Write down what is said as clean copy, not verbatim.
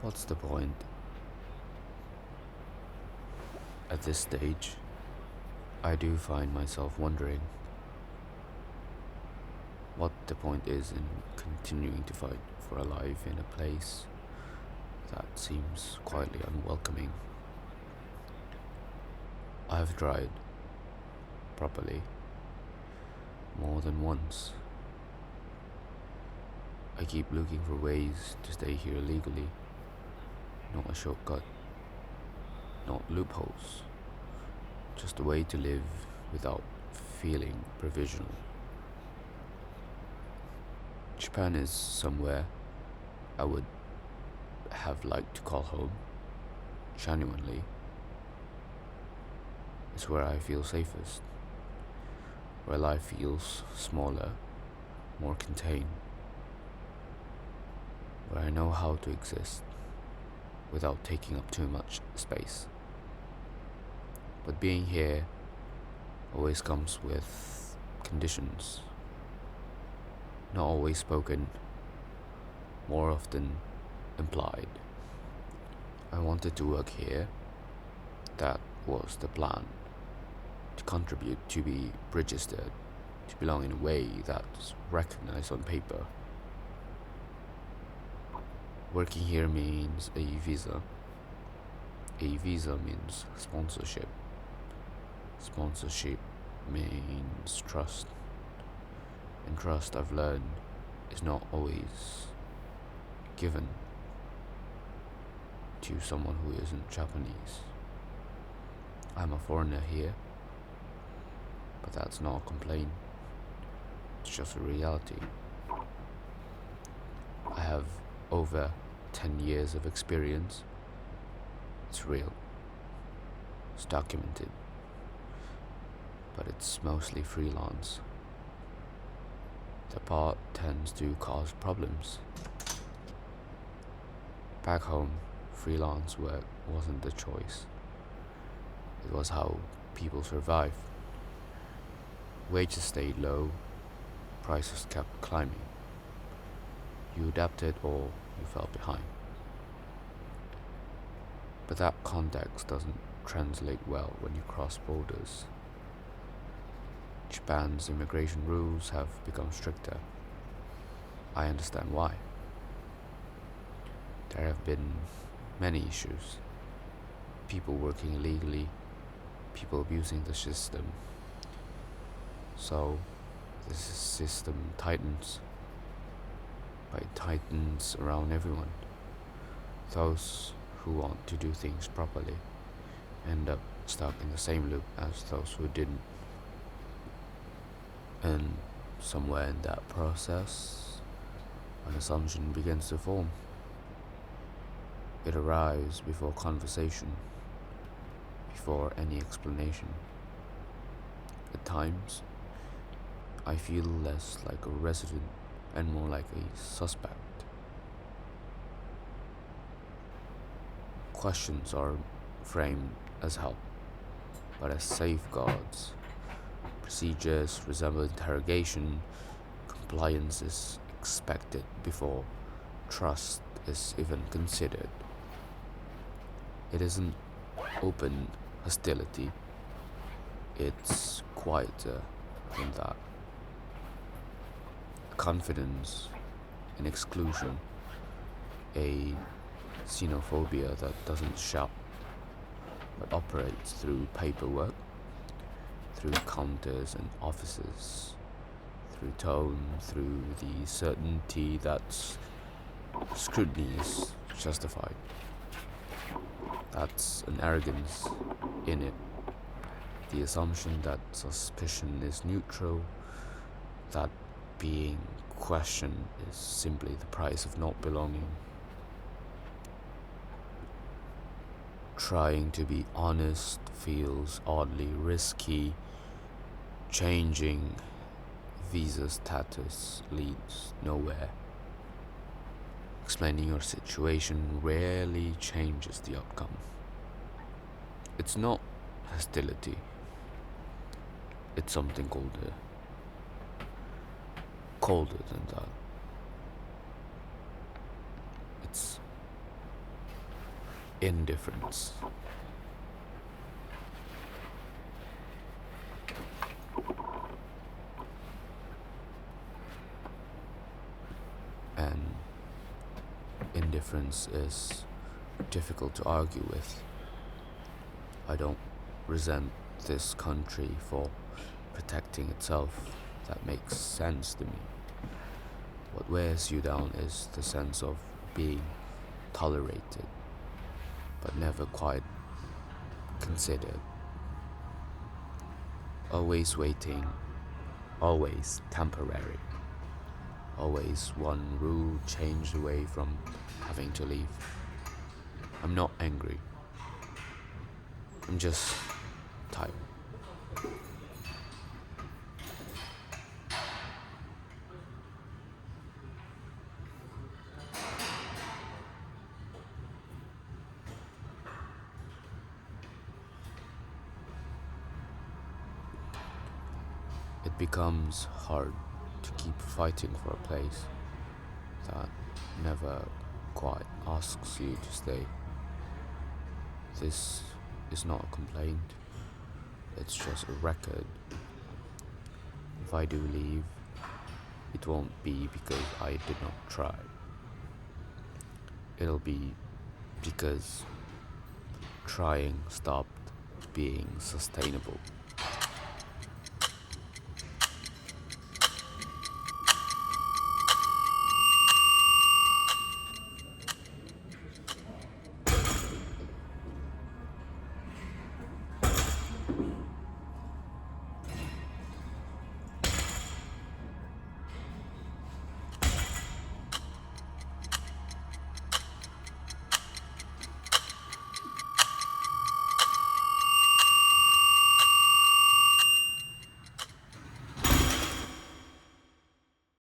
What's the point? At this stage, I do find myself wondering what the point is in continuing to fight for a life in a place that seems quietly unwelcoming. I've tried, properly, more than once. I keep looking for ways to stay here legally, not a shortcut, not loopholes, just a way to live without feeling provisional. Japan is somewhere I would have liked to call home, genuinely. It's where I feel safest, where life feels smaller, more contained, where I know how to exist without taking up too much space. But being here always comes with conditions, not always spoken, more often implied. I wanted to work here, that was the plan, to contribute, to be registered, to belong in a way that's recognized on paper. Working here means a visa. A visa means sponsorship. Sponsorship means trust. And trust, I've learned, is not always given to someone who isn't Japanese. I'm a foreigner here, but that's not a complaint. It's just a reality. I have over 10 years of experience. It's real. It's documented. But it's mostly freelance. The part tends to cause problems. Back home, freelance work wasn't the choice. It was how people survived. Wages stayed low, prices kept climbing. You adapted or you fell behind. But that context doesn't translate well when you cross borders. Japan's immigration rules have become stricter. I understand why. There have been many issues. People working illegally, people abusing the system. So, the system tightens, but it tightens around everyone. Those who want to do things properly end up stuck in the same loop as those who didn't. And somewhere in that process, an assumption begins to form. It arrives before conversation, before any explanation. At times, I feel less like a resident and more like a suspect. Questions are framed as help, but as safeguards. Procedures resemble interrogation. Compliance is expected before trust is even considered. It isn't open hostility. It's quieter than that. Confidence in exclusion. A xenophobia that doesn't shout, but operates through paperwork, through counters and offices, through tone, through the certainty that scrutiny is justified. That's an arrogance in it. The assumption that suspicion is neutral, that being questioned is simply the price of not belonging. Trying to be honest feels oddly risky. Changing visa status leads nowhere. Explaining your situation rarely changes the outcome. It's not hostility. It's something colder than that. It's indifference. And indifference is difficult to argue with. I don't resent this country for protecting itself. That makes sense to me. What wears you down is the sense of being tolerated, but never quite considered. Always waiting, always temporary, always one rule changed away from having to leave. I'm not angry. I'm just tired. It becomes hard to keep fighting for a place that never quite asks you to stay. This is not a complaint, it's just a record. If I do leave, it won't be because I did not try. It'll be because trying stopped being sustainable.